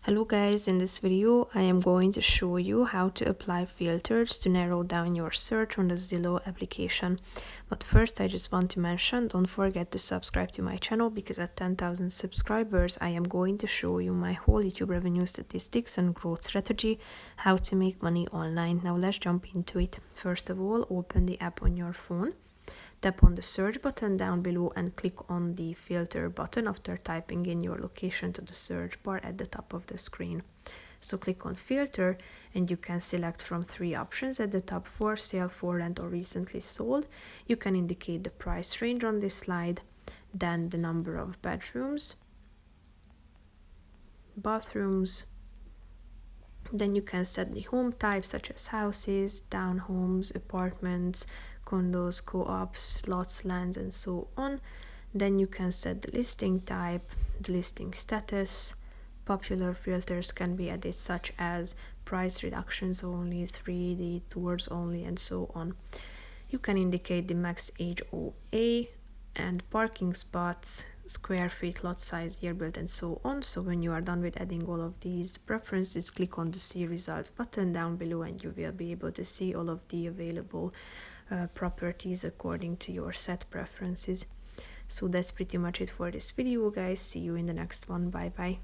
Hello guys, in this video I am going to show you how to apply filters to narrow down your search on the Zillow application. But first I just want to mention, don't forget to subscribe to my channel because at 10,000 subscribers I am going to show you my whole YouTube revenue statistics and growth strategy, how to make money online. Now let's jump into it. First of all, open the app on your phone. Tap on the search button down below and click on the filter button after typing in your location to the search bar at the top of the screen. So click on filter and you can select from three options at the top: for sale, for rent, or recently sold. You can indicate the price range on this slide, then the number of bedrooms, bathrooms. Then you can set the home type such as houses, townhomes, apartments, condos, co-ops, lots, lands, and so on. Then you can set the listing type, the listing status. Popular filters can be added such as price reductions only, 3D tours only, and so on. You can indicate the max age OA and parking spots, square feet, lot size, year built, and so on. So when you are done with adding all of these preferences, click on the see results button down below and you will be able to see all of the available properties according to your set preferences. So that's pretty much it for this video, guys. See you in the next one. Bye bye.